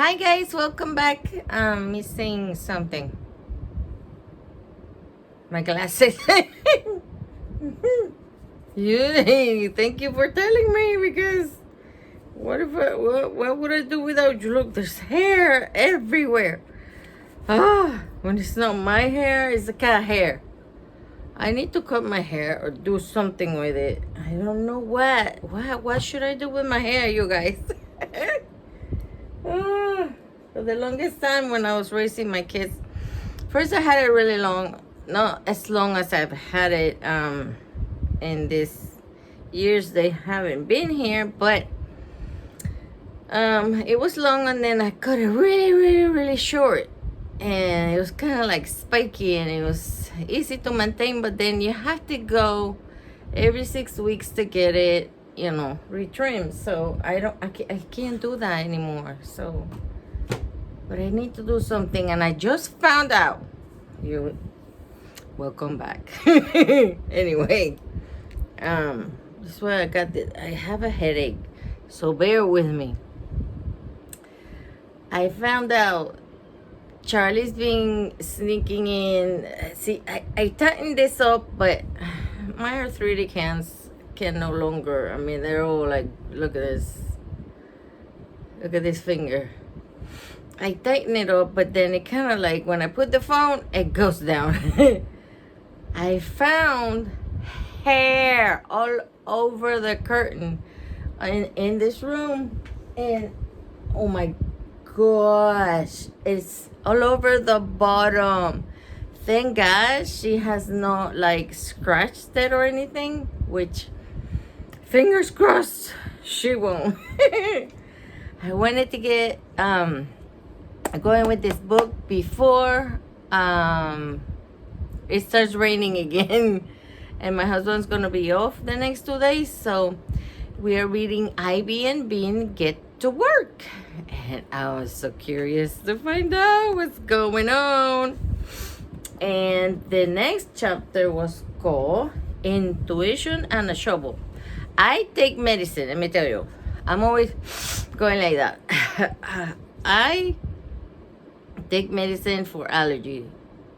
Hi guys, welcome back. I'm missing something. My glasses. Yay! Thank you for telling me because what would I do without you? Look, there's hair everywhere. When it's not my hair, it's the cat hair. I need to cut my hair or do something with it. I don't know what. What should I do with my hair, you guys? For the longest time when I was raising my kids, first I had it really long, not as long as I've had it in these years they haven't been here, but it was long and then I cut it really short, and it was kind of like spiky and it was easy to maintain, but then you have to go every 6 weeks to get it, retrimmed. So I can't do that anymore. So, but I need to do something, and I just found out. You welcome back. Anyway, this is why I got this. I have a headache, so bear with me. I found out Charlie's been sneaking in. See, I tightened this up, but my arthritic hands can no longer. I mean, they're all like, look at this. Look at this finger. I tighten it up, but then it kind of like, when I put the phone, it goes down. I found hair all over the curtain in this room, and oh my gosh, it's all over the bottom. Thank God she has not like scratched it or anything, which fingers crossed she won't. I wanted to get going with this book before it starts raining again, and my husband's gonna be off the next 2 days, so we are reading Ivy and Bean Get to Work, and I was so curious to find out what's going on. And the next chapter was called Intuition and a Shovel. I take medicine, let me tell you. I'm always going like that. I take medicine for allergy,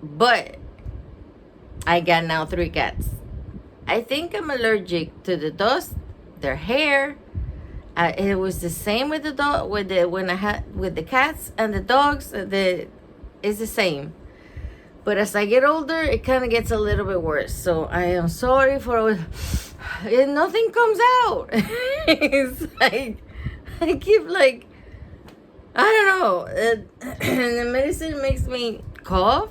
but I got now 3 cats. I think I'm allergic to the dust, their hair. It was the same with the dog, with the cats and the dogs. It's the same. But as I get older, it kind of gets a little bit worse. So I am sorry for nothing comes out. It's like I keep like, I don't know. The medicine makes me cough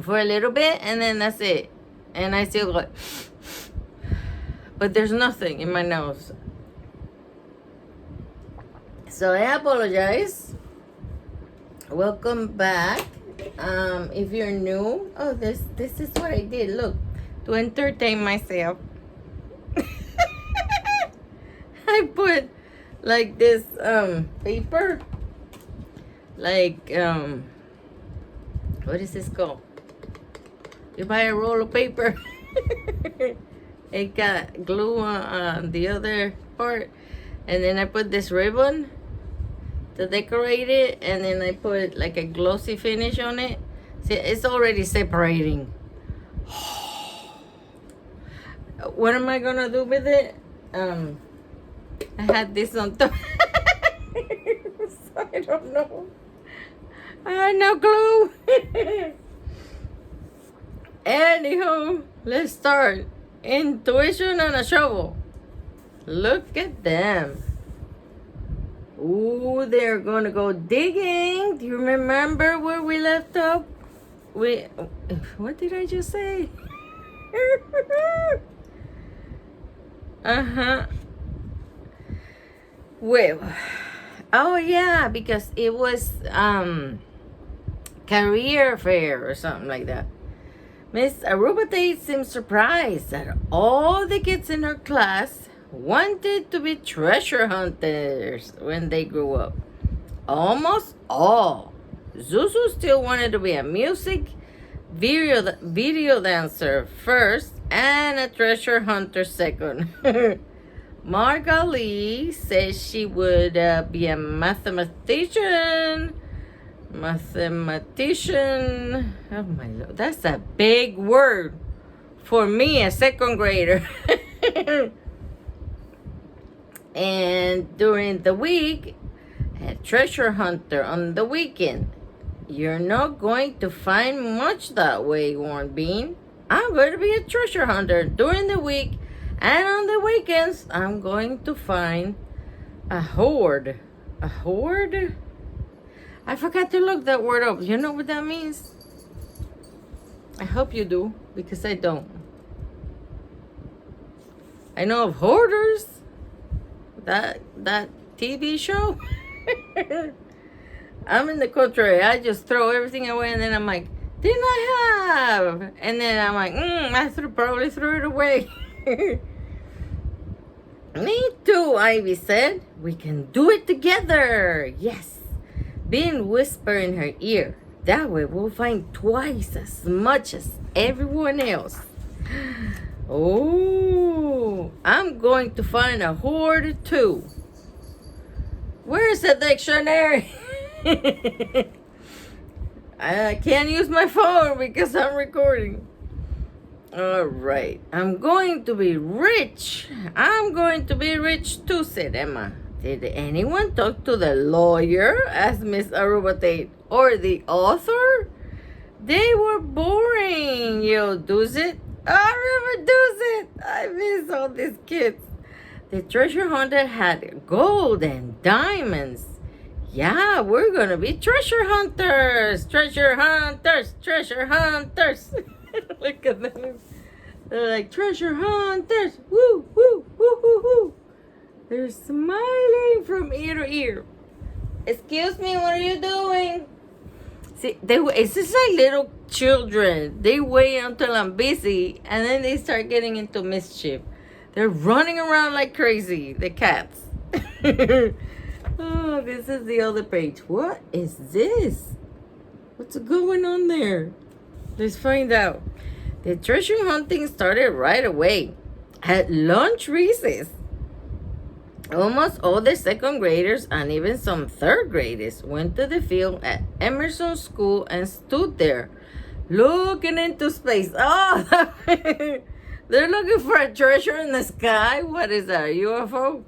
for a little bit, and then that's it. And I still go, but there's nothing in my nose. So I apologize. Welcome back. If you're new, this is what I did. Look, to entertain myself. I put like this paper, like what is this called? You buy a roll of paper. It got glue on the other part, and then I put this ribbon to decorate it, and then I put like a glossy finish on it. See, it's already separating. What am I gonna do with it? I had this on top. So I don't know. I had no glue. Anywho, let's start. Intuition and a Shovel. Look at them. Ooh, they're gonna go digging. Do you remember where we left off? What did I just say? Well, oh yeah, because it was career fair or something like that. Miss Aruba Tate seemed surprised that all the kids in her class wanted to be treasure hunters when they grew up. Almost all. Zuzu still wanted to be a music video dancer first and a treasure hunter second. Margalie says she would be a mathematician. Mathematician. Oh my Lord, that's a big word for me, a second grader. And during the week, a treasure hunter on the weekend. You're not going to find much that way, warned Bean. I'm going to be a treasure hunter during the week, and on the weekends, I'm going to find a hoard. A hoard? I forgot to look that word up. You know what that means? I hope you do, because I don't. I know of hoarders. That TV show. I'm in the country. I just throw everything away, and then I'm like, didn't I have? And then I'm like, I probably threw it away. Me too, Ivy said. We can do it together. Yes. Bean whispered in her ear. That way we'll find twice as much as everyone else. Oh, I'm going to find a hoard too. Where's the dictionary? I can't use my phone because I'm recording. All right. I'm going to be rich. I'm going to be rich too, said Emma. Did anyone talk to the lawyer? Asked Miss Aruba Tate. Or the author? They were boring, yo, Duzit. I remember Duzit. I miss all these kids. The treasure hunter had gold and diamonds. Yeah, we're gonna be treasure hunters. Treasure hunters. Treasure hunters. Look at them. They're like treasure hunters. Woo, woo, woo, woo, woo. They're smiling from ear to ear. Excuse me, what are you doing? See, it's just like little children. They wait until I'm busy, and then they start getting into mischief. They're running around like crazy, the cats. Oh, this is the other page. What is this? What's going on there? Let's find out. The treasure hunting started right away. At lunch recess, almost all the second graders and even some third graders went to the field at Emerson School and stood there looking into space. Oh, they're looking for a treasure in the sky. What is that, a UFO?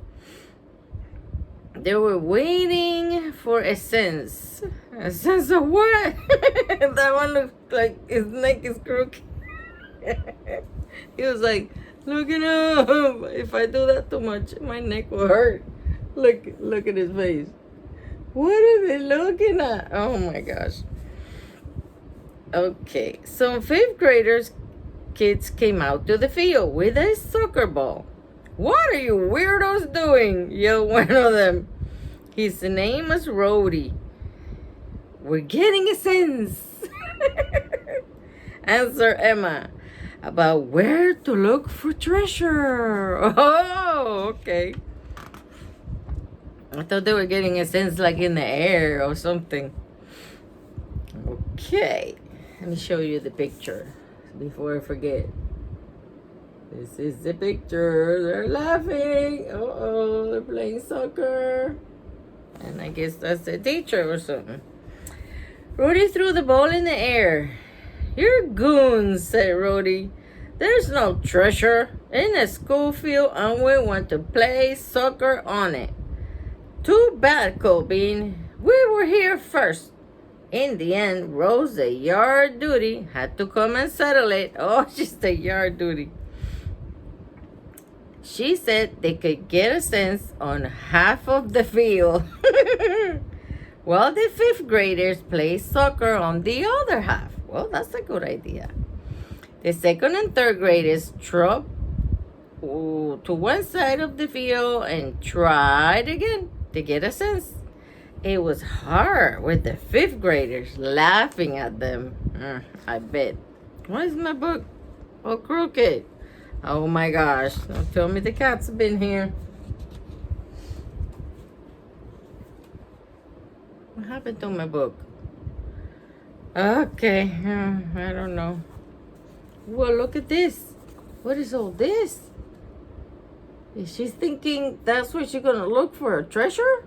They were waiting for a sense. A sense of what? That one looked like his neck is crooked. He was like, looking up. If I do that too much, my neck will hurt. Look at his face. What are they looking at? Oh my gosh. Okay, some fifth graders kids came out to the field with a soccer ball. What are you weirdos doing? Yelled one of them. His name was Rhodey. We're getting a sense, answered Emma, about where to look for treasure. Oh, okay. I thought they were getting a sense like in the air or something. Okay, let me show you the picture before I forget. This is the picture. They're laughing. Uh-oh, they're playing soccer. And I guess that's the teacher or something. Rhodey threw the ball in the air. You're goons, said Rhodey. There's no treasure in the school field and we want to play soccer on it. Too bad, Colbean. We were here first. In the end, Rose, the yard duty, had to come and settle it. Oh, she's the yard duty. She said they could get a sense on half of the field, while the fifth graders play soccer on the other half. Well, that's a good idea. The second and third graders trooped to one side of the field and tried again to get a sense. It was hard with the fifth graders laughing at them. I bet. Why is my book all crooked? Oh my gosh. Don't tell me the cat's been here. What happened to my book? Okay. I don't know. Well, look at this. What is all this? Is she thinking that's where she's gonna look for a treasure?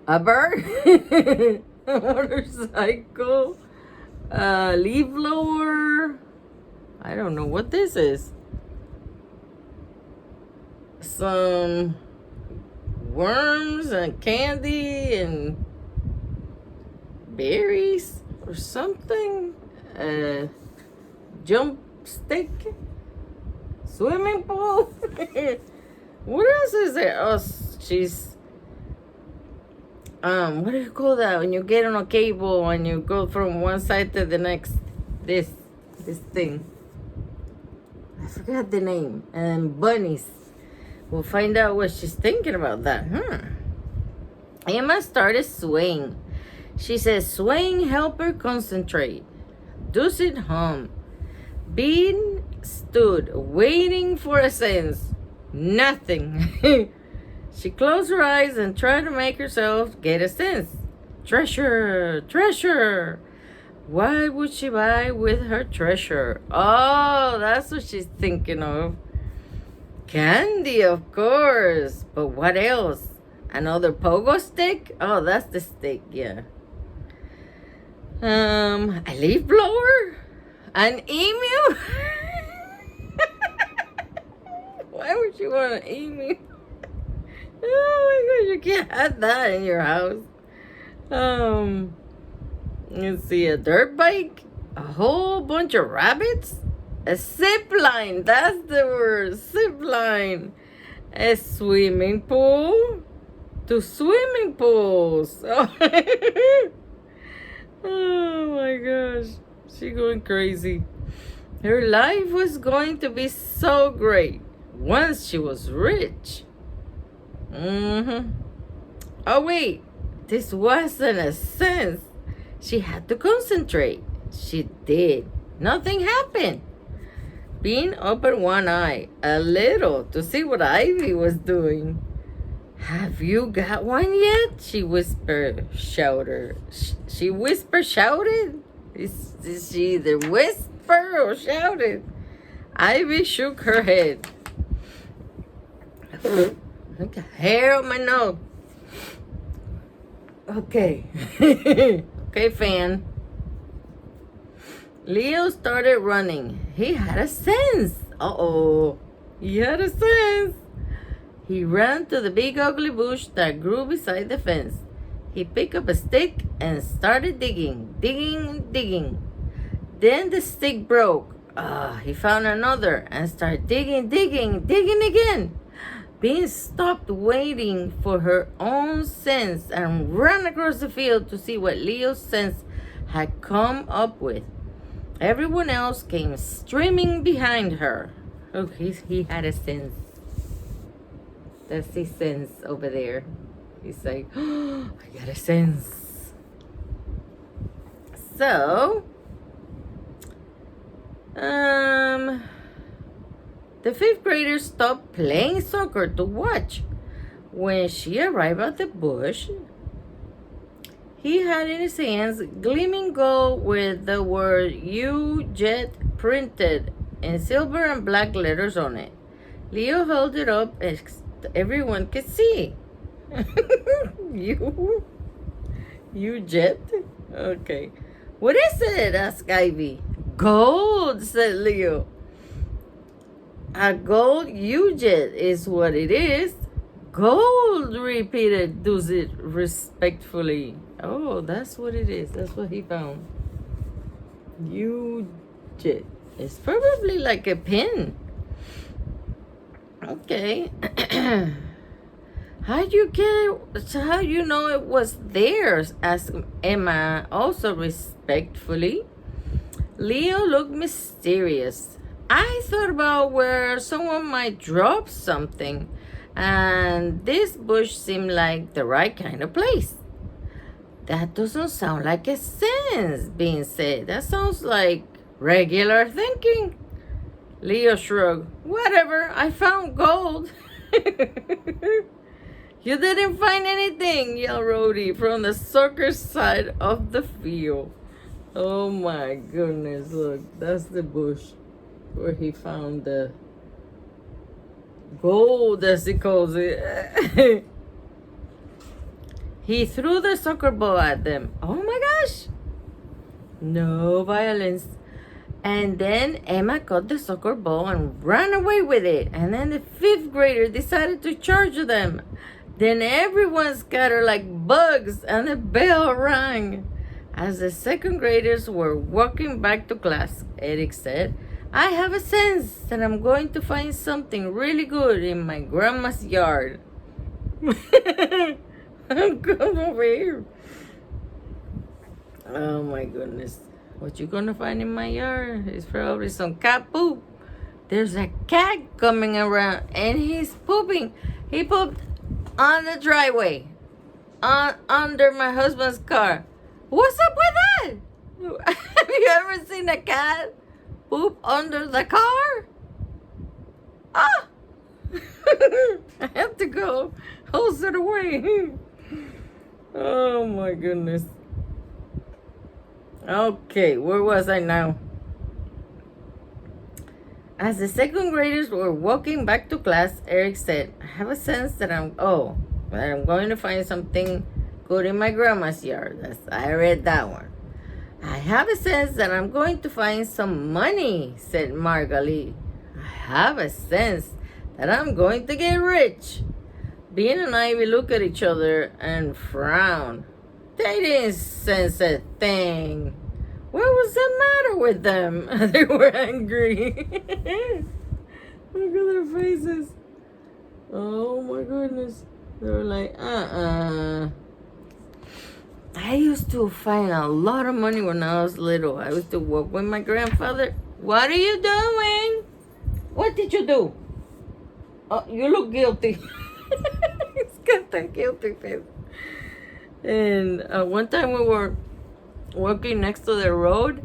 A bird? A motorcycle? A leaf blower? I don't know what this is. Some worms and candy and berries or something. A jump stick? Swimming pool? What else is there? Oh, she's what do you call that when you get on a cable and you go from one side to the next? This thing. I forgot the name. And bunnies. We'll find out what she's thinking about that. Emma started swaying. She says, swaying help her concentrate. Does it hum? Bean stood waiting for a sense. Nothing. She closed her eyes and tried to make herself get a sense. Treasure, treasure. What would she buy with her treasure? Oh, that's what she's thinking of. Candy, of course. But what else? Another pogo stick? Oh, that's the stick, yeah. A leaf blower? An emu? Why would you want an emu? Oh my gosh, you can't have that in your house. Let's see, a dirt bike, a whole bunch of rabbits, a zip line, that's the word, zip line, a swimming pool, 2 swimming pools. Oh my gosh, she's going crazy. Her life was going to be so great once she was rich. Oh wait, this wasn't a sense. She had to concentrate. She did. Nothing happened. Bean opened one eye a little to see what Ivy was doing. Have you got one yet? She whispered, shouted. She whispered, shouted? Is she either whisper or shouted? Ivy shook her head. Look at hair on my nose. Okay. Okay, fan. Leo started running. He had a sense. Uh-oh. He had a sense. He ran to the big ugly bush that grew beside the fence. He picked up a stick and started digging. Then the stick broke. He found another and started digging again. Bean stopped waiting for her own sense and ran across the field to see what Leo's sense had come up with. Everyone else came streaming behind her. Oh, he had a sense. That's his sense over there. He's like, oh, I got a sense. So, the 5th grader stopped playing soccer to watch. When she arrived at the bush, he had in his hands gleaming gold with the word U-Jet printed in silver and black letters on it. Leo held it up as everyone could see. U-Jet? Okay. What is it? Asked Ivy. Gold, said Leo. A gold U-Jet is what it is. Gold, repeated Duzit respectfully. Oh, that's what it is. That's what he found. U-Jet. It's probably like a pin. Okay. How do you know it was theirs? Asked Emma, also respectfully. Leo looked mysterious. I thought about where someone might drop something, and this bush seemed like the right kind of place. That doesn't sound like a sense, Bean said. That sounds like regular thinking. Leo shrugged. Whatever, I found gold. You didn't find anything, yelled Rhodey from the circus side of the field. Oh my goodness, look, that's the bush where he found the gold, as he calls it. He threw the soccer ball at them. Oh my gosh! No violence. And then Emma caught the soccer ball and ran away with it. And then the fifth grader decided to charge them. Then everyone scattered like bugs and the bell rang. As the second graders were walking back to class, Eric said, I have a sense that I'm going to find something really good in my grandma's yard. Come over here. Oh my goodness. What you gonna find in my yard? It's probably some cat poop. There's a cat coming around and he's pooping. He pooped on the driveway, under my husband's car. What's up with that? Have you ever seen a cat poop under the car? Ah! I have to go hose it away. Oh my goodness. Okay, where was I now? As the second graders were walking back to class, Eric said, I have a sense that I'm going to find something good in my grandma's yard. I read that one. I have a sense that I'm going to find some money, said Margalie. I have a sense that I'm going to get rich. Bean and Ivy looked at each other and frowned. They didn't sense a thing. What was the matter with them? They were angry. Look at their faces. Oh my goodness. They were like, I used to find a lot of money when I was little. I used to walk with my grandfather. What are you doing? What did you do? Oh, you look guilty. He's got that guilty face. And one time we were walking next to the road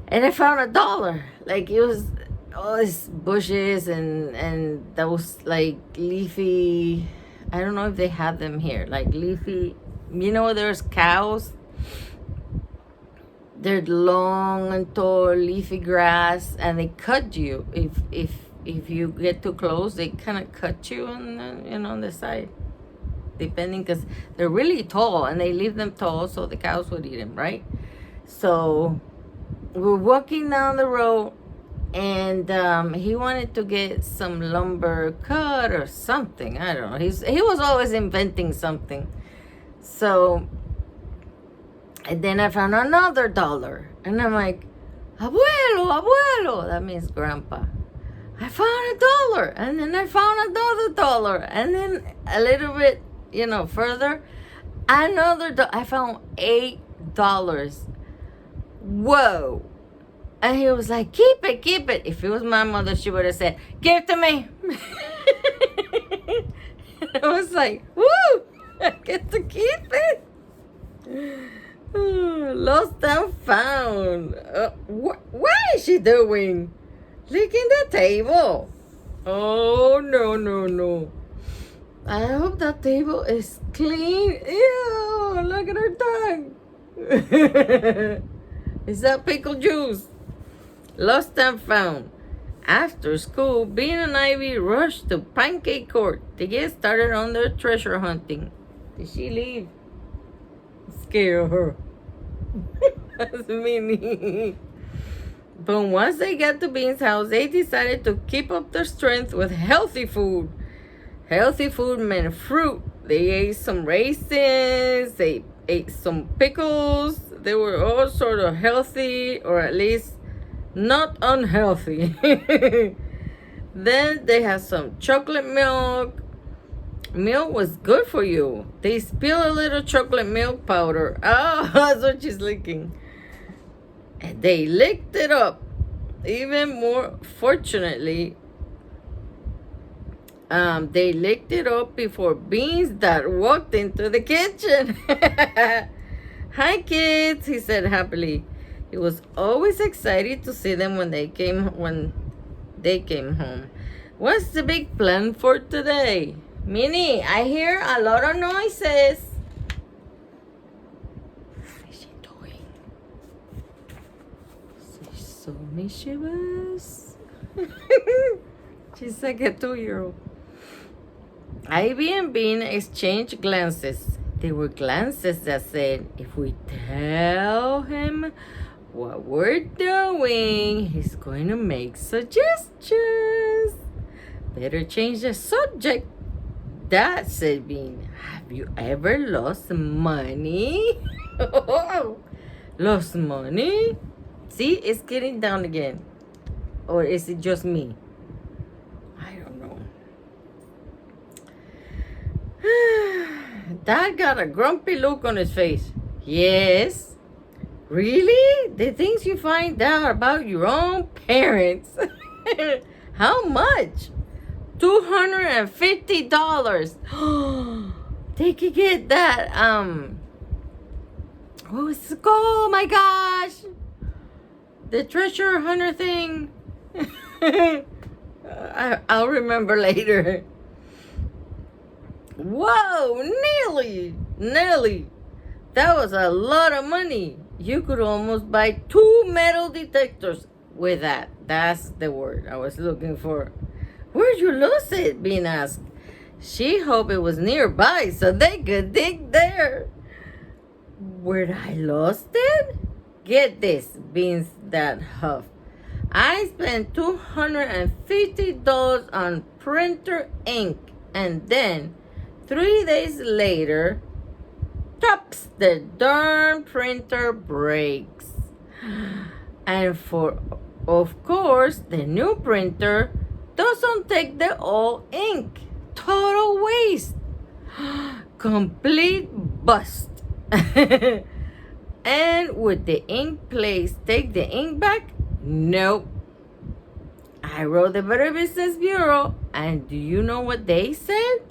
and I found $1. Like it was all these bushes and those like leafy, I don't know if they have them here, like leafy, you know, there's cows. They're long and tall leafy grass and they cut you. If you get too close, they kind of cut you on the side. Depending, because they're really tall and they leave them tall so the cows would eat them, right? So we're walking down the road and he wanted to get some lumber cut or something. I don't know. He was always inventing something. So and then I found another $1 and I'm like, abuelo, that means grandpa. I found $1 and then I found another $1 and then a little bit further, I found $8. Whoa. And he was like, keep it. If it was my mother, she would have said, give it to me. I was like, woo, I get to keep it. Lost and found. What is she doing? Licking the table. Oh, no. I hope that table is clean. Ew, look at her tongue. Is that pickle juice? Lost and found. After school, Bean and Ivy rushed to Pancake Court to get started on their treasure hunting. Did she leave? Scare her. That's Minnie. But once they got to Bean's house, they decided to keep up their strength with healthy food. Healthy food meant fruit. They ate some raisins. They ate some pickles. They were all sort of healthy, or at least not unhealthy. Then they had some chocolate milk. Milk was good for you. They spilled a little chocolate milk powder. Oh, that's what she's licking. And they licked it up. Even more fortunately, they licked it up before Bean's dad walked into the kitchen. Hi, kids, he said happily. He was always excited to see them when they came home. What's the big plan for today? Minnie, I hear a lot of noises. What is she doing? She's so mischievous. She's like a 2-year-old. Ivy and Bean exchanged glances. They were glances that said, if we tell him what we're doing, he's going to make suggestions. Better change the subject. That said Bean. Have you ever lost money? Lost money? See, it's getting down again. Or is it just me? I don't know. Dad got a grumpy look on his face. Yes. Really? The things you find out about your own parents. How much? $250. They could get that, what was it called? Oh my gosh. The treasure hunter thing. I'll remember later. Whoa, Nelly. That was a lot of money. You could almost buy 2 metal detectors with that. That's the word I was looking for. Where'd you lose it? Bean asked. She hoped it was nearby so they could dig there. Where'd I lost it? Get this, Bean's dad huffed. I spent $250 on printer ink, and then 3 days later, tops, the darn printer breaks. And of course, the new printer doesn't take the old ink. Total waste. Complete bust. And would the ink place take the ink back? Nope. I wrote the Better Business Bureau, and do you know what they said?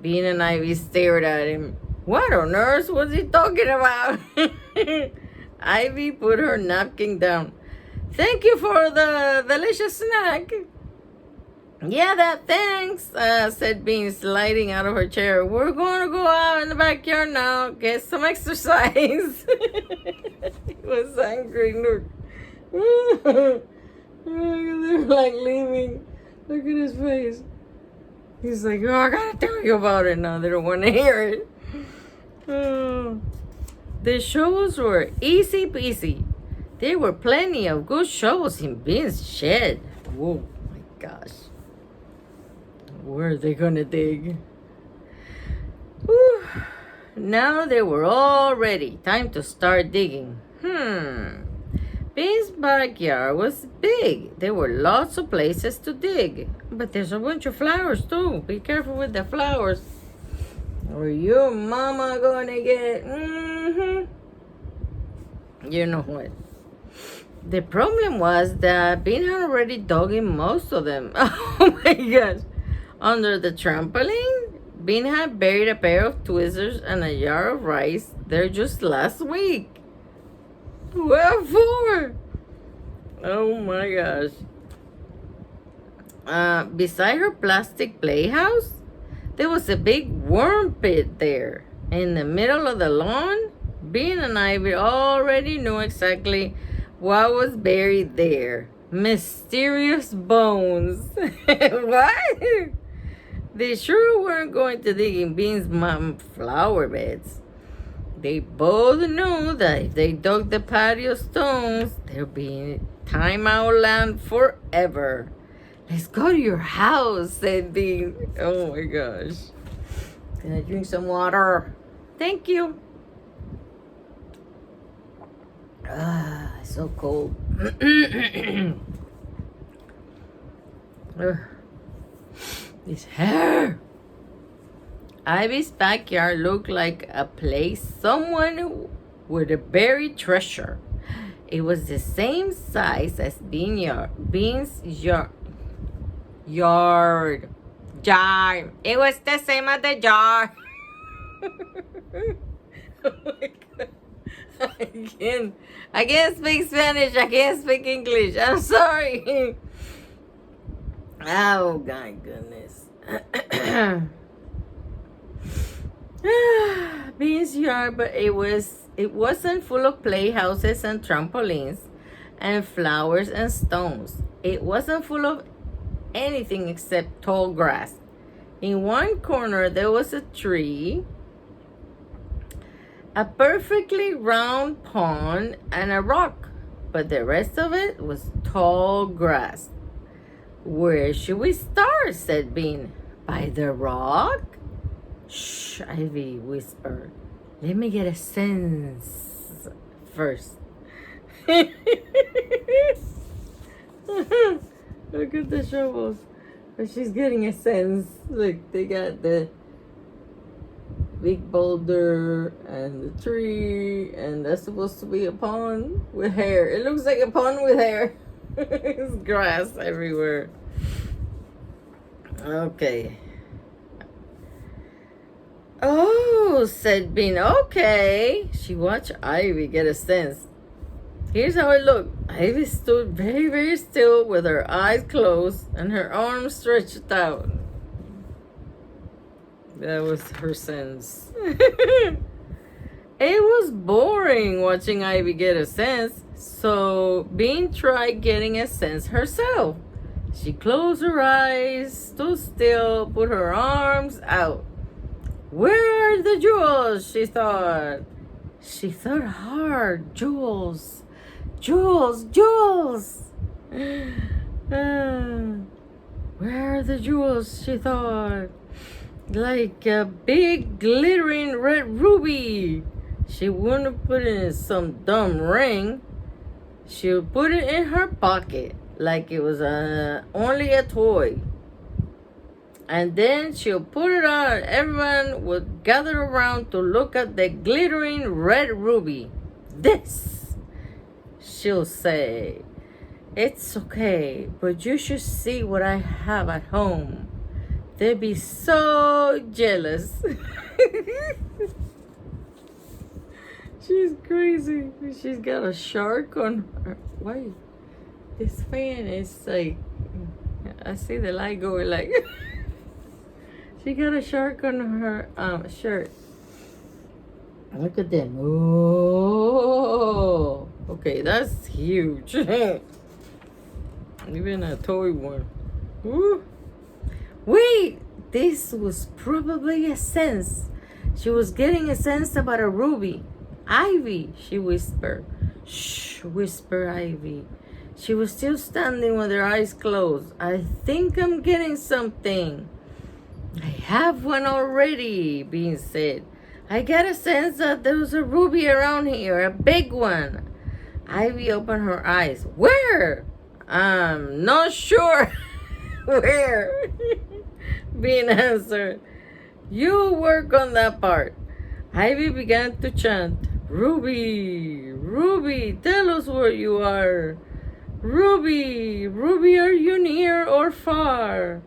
Bean and Ivy stared at him. What on earth was he talking about? Ivy put her napkin down. Thank you for the delicious snack. Yeah, thanks, said Bean, sliding out of her chair. We're going to go out in the backyard now, get some exercise. He was angry, look. They're like leaving. Look at his face. He's like, oh, I gotta tell you about it now. They don't want to hear it. The shows were easy peasy. There were plenty of good shows in Bean's shed. Whoa, my gosh. Where are they gonna dig? Whew. Now they were all ready. Time to start digging. Bean's backyard was big. There were lots of places to dig. But there's a bunch of flowers too. Be careful with the flowers, or your mama gonna get, you know what. The problem was that Bean had already dug in most of them. Oh my gosh. Under the trampoline, Bean had buried a pair of tweezers and a jar of rice there just last week. What for? Oh my gosh. Beside her plastic playhouse, there was a big worm pit there. In the middle of the lawn, Bean and Ivy already knew exactly what was buried there. Mysterious bones. What? They sure weren't going to dig in Bean's mom flower beds. They both knew that if they dug the patio stones, there'd be in timeout land forever. Let's go to your house, said Bean. Oh my gosh. Can I drink some water? Thank you. So cold. His hair. Ivy's backyard looked like a place someone would have buried treasure. It was the same size as Bean's yard. Jar. It was the same as the jar. Oh my God. I can't speak Spanish. I can't speak English. I'm sorry. Oh my goodness. Bean's yard, but it wasn't full of playhouses and trampolines and flowers and stones. It wasn't full of anything except tall grass. In one corner, there was a tree, a perfectly round pond, and a rock, but the rest of it was tall grass. Where should we start? Said Bean. By the rock? Shh, Ivy whispered. Let me get a sense first. Look at the shovels. But she's getting a sense. Look, they got the big boulder and the tree, and that's supposed to be a pond with hair. It looks like a pond with hair. There's grass everywhere. Okay. Oh, said Bean. Okay. She watched Ivy get a sense. Here's how it looked. Ivy stood very, very still with her eyes closed and her arms stretched out. That was her sense. It was boring watching Ivy get a sense, so Bean tried getting a sense herself. She closed her eyes, stood still, put her arms out. Where are the jewels? She thought. She thought hard. Jewels. Jewels, jewels. Where are the jewels? She thought. Like a big glittering red ruby. She wouldn't put it in some dumb ring. She would put it in her pocket like it was only a toy. And then she'll put it on and everyone would gather around to look at the glittering red ruby. This, she'll say, it's okay, but you should see what I have at home. They'd be so jealous. She's crazy. She's got a shark on her. Why? This fan is like, I see the light going like. She got a shark on her shirt. Look at them. Oh, okay, that's huge. Even a toy one. Woo. Wait, this was probably a sense. She was getting a sense about a ruby. Ivy, she whispered. Shh, whispered Ivy. She was still standing with her eyes closed. I think I'm getting something. I have one already, Bean said. I get a sense that there was a ruby around here, a big one. Ivy opened her eyes. Where? I'm not sure. Where? Bean answered. You work on that part. Ivy began to chant. Ruby, Ruby, tell us where you are. Ruby, Ruby, are you near or far?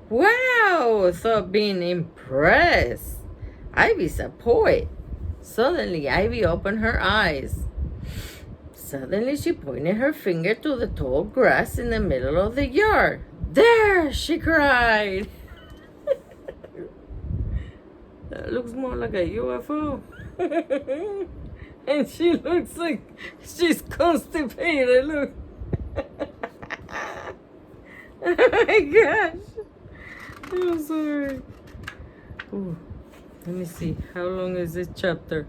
Wow, thought Bean, impressed. Ivy's a poet. Suddenly, Ivy opened her eyes. Suddenly, she pointed her finger to the tall grass in the middle of the yard. There, she cried. That looks more like a UFO. And she looks like she's constipated. Look. Oh my gosh. I'm sorry. Ooh, let me see. How long is this chapter?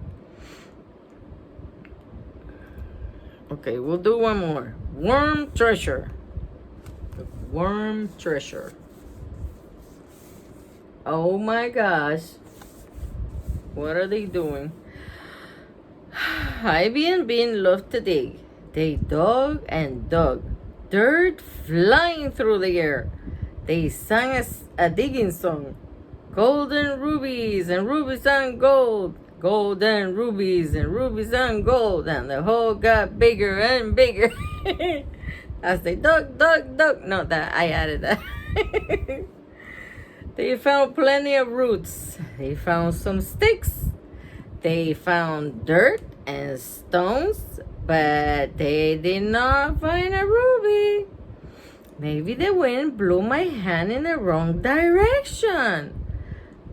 Okay, we'll do one more. Worm treasure. Worm treasure. Oh my gosh. What are they doing? Ivy and Bean loved to dig. They dug and dug. Dirt flying through the air. They sang a digging song. Golden rubies and rubies and gold. Golden rubies and rubies and gold. And the hole got bigger and bigger. As they dug. No, that I added that. They found plenty of roots. They found some sticks. They found dirt and stones. But they did not find a ruby. Maybe the wind blew my hand in the wrong direction.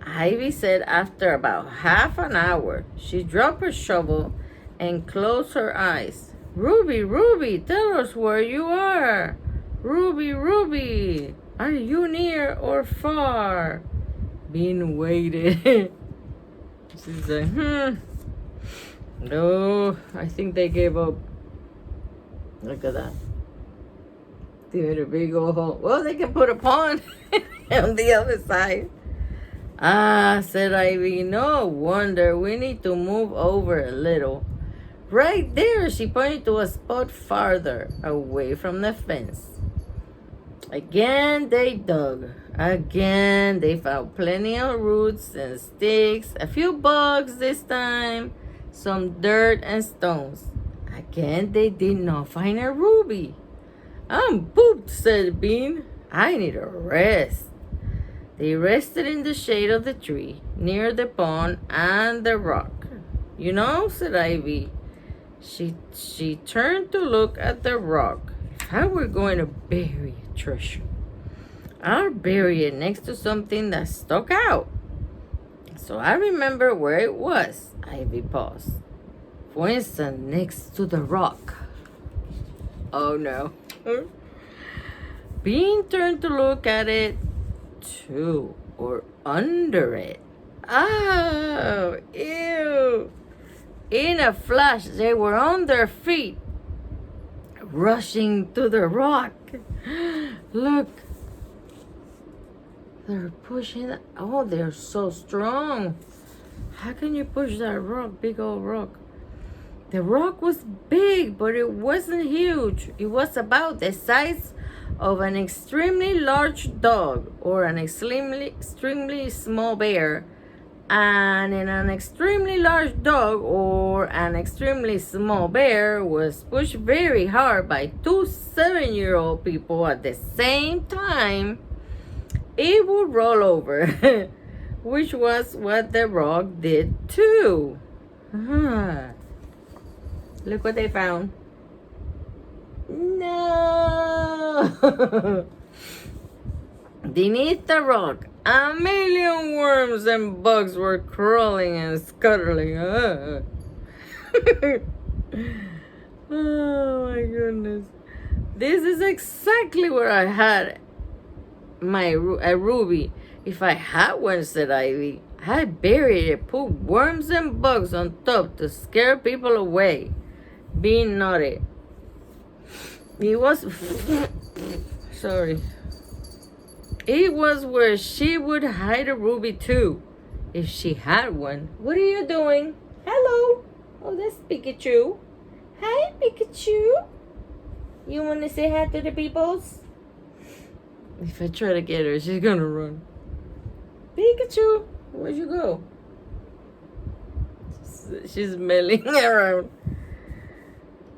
Ivy said after about half an hour. She dropped her shovel and closed her eyes. Ruby, Ruby, tell us where you are. Ruby, Ruby. Are you near or far? Bean waited. She's like, No, I think they gave up. Look at that. They made a big old hole. Well, they can put a pond on the other side. Ah, said Ivy, no wonder. We need to move over a little. Right there, she pointed to a spot farther away from the fence. Again, they dug. Again, they found plenty of roots and sticks, a few bugs this time, some dirt and stones. Again, they did not find a ruby. I'm pooped, said Bean. I need a rest. They rested in the shade of the tree, near the pond and the rock. You know, said Ivy. She turned to look at the rock. If I were going to bury a treasure, I'd bury it next to something that stuck out. So I remember where it was. Ivy paused. For instance, next to the rock. Oh no. Bean turned to look at it too, or under it. Oh, ew. In a flash, they were on their feet, rushing to the rock. Look. They're pushing. Oh, they're so strong. How can you push that rock, big old rock? The rock was big, but it wasn't huge. It was about the size of an extremely large dog or an extremely small bear. And an extremely large dog or an extremely small bear was pushed very hard by two 7-year-old people at the same time, it would roll over, which was what the rock did too. Look what they found. No! Beneath the rock, a million worms and bugs were crawling and scuttling. Oh my goodness. This is exactly where I had a ruby. If I had one, said Ivy, I'd bury it, put worms and bugs on top to scare people away. Bean nodded. It was sorry. It was where she would hide a ruby too, if she had one. What are you doing? Hello. Oh, that's Pikachu. Hi, Pikachu. You want to say hi to the peoples? If I try to get her, she's gonna run. Pikachu, where'd you go? She's milling around.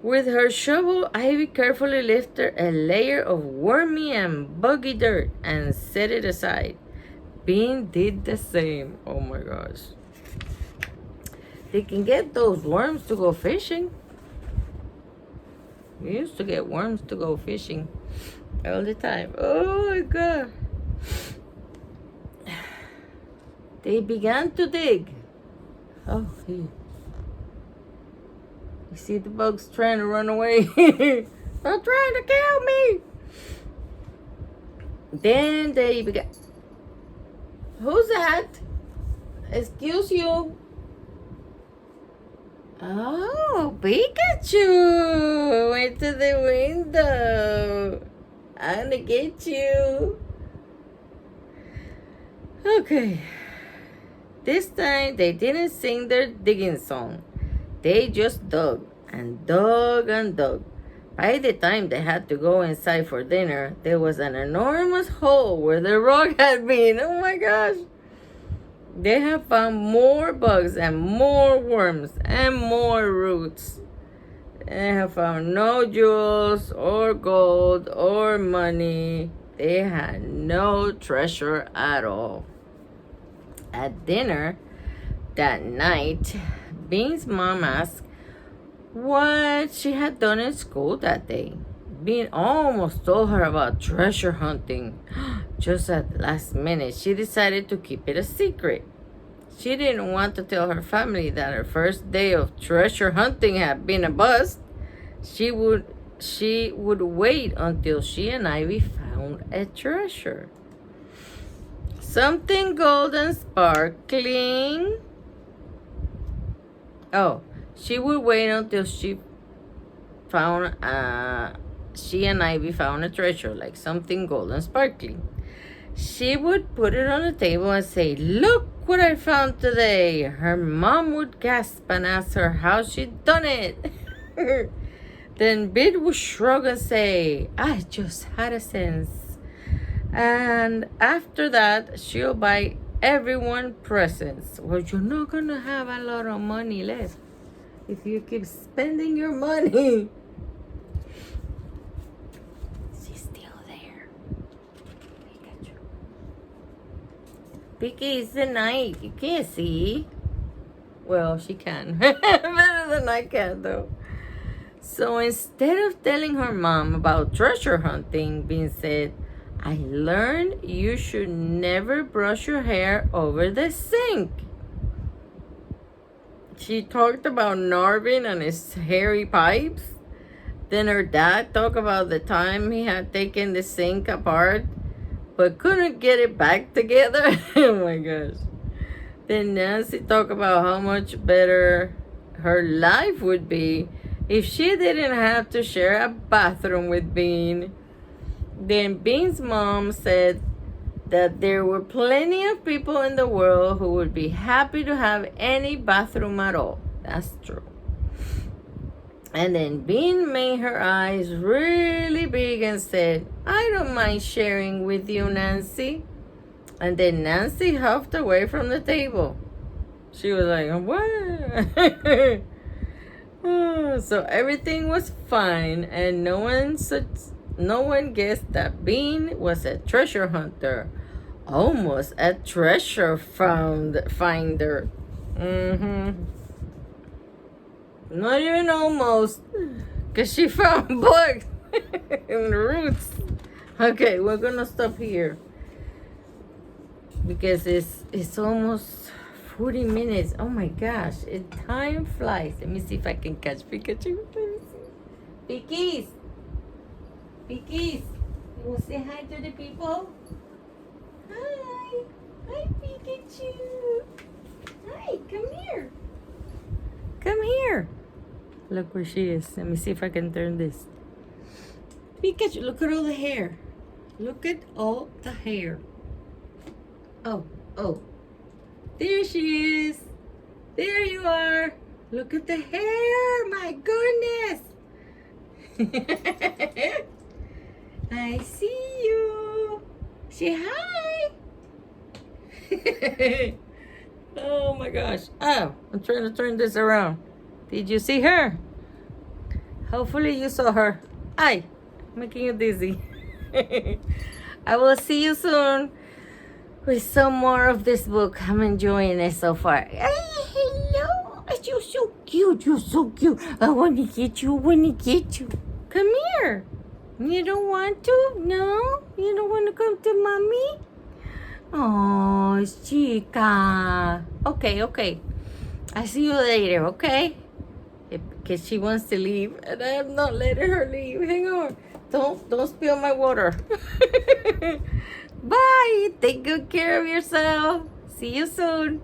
With her shovel, Ivy carefully lifted a layer of wormy and buggy dirt and set it aside. Bean did the same. Oh my gosh. They can get those worms to go fishing. We used to get worms to go fishing all the time. Oh my God. They began to dig. Oh, here. You see the bugs trying to run away. They're trying to kill me. Then they began. Who's that? Excuse you. Oh, Pikachu went to the window. I'm gonna get you. Okay. This time they didn't sing their digging song. They just dug and dug and dug. By the time they had to go inside for dinner, there was an enormous hole where the rock had been. Oh my gosh. They have found more bugs and more worms and more roots. They have found no jewels or gold or money. They had no treasure at all. At dinner that night, Bean's mom asked what she had done in school that day. Bean almost told her about treasure hunting. Just at the last minute, she decided to keep it a secret. She didn't want to tell her family that her first day of treasure hunting had been a bust. She would she would wait until she and Ivy found a treasure. Something golden sparkling. Oh, she would wait until she and Ivy found a treasure, like something golden sparkling. She would put it on the table and say, "Look what I found today." Her mom would gasp and ask her how she'd done it. Then Bid would shrug and say, "I just had a sense." And after that, she'll buy everyone presents. Well, you're not going to have a lot of money left if you keep spending your money. She's still there. Pikachu. Pikachu, it's the night. You can't see. Well, she can. Better than I can, though. So instead of telling her mom about treasure hunting, Bean said, "I learned you should never brush your hair over the sink." She talked about Narvin and his hairy pipes. Then her dad talked about the time he had taken the sink apart but couldn't get it back together. Oh my gosh. Then Nancy talked about how much better her life would be if she didn't have to share a bathroom with Bean. Then Bean's mom said that there were plenty of people in the world who would be happy to have any bathroom at all. That's true. And then Bean made her eyes really big and said, "I don't mind sharing with you, Nancy." And then Nancy huffed away from the table. She was like, "What?" So everything was fine, and no one guessed that Bean was a treasure hunter, almost a treasure finder. Not even almost, because she found bugs in the roots. Okay, we're gonna stop here because it's almost 40 minutes. Oh my gosh, time flies. Let me see if I can catch Pikachu. Let me see. Pickies. Pickies. You want to say hi to the people? Hi. Hi, Pikachu. Hi, come here. Come here. Look where she is. Let me see if I can turn this. Pikachu, look at all the hair. Look at all the hair. Oh. There she is. There you are. Look at the hair. My goodness. I see you. Say hi. Oh my gosh. Oh, I'm trying to turn this around. Did you see her? Hopefully you saw her. Ay, making you dizzy. I will see you soon with some more of this book. I'm enjoying it so far. Hey, hello. You're so cute. You're so cute. I want to get you. Come here. You don't want to? No? You don't want to come to mommy? Oh, chica. Okay. I see you later, okay? Because she wants to leave, and I am not letting her leave. Hang on. Don't spill my water. Bye. Take good care of yourself. See you soon.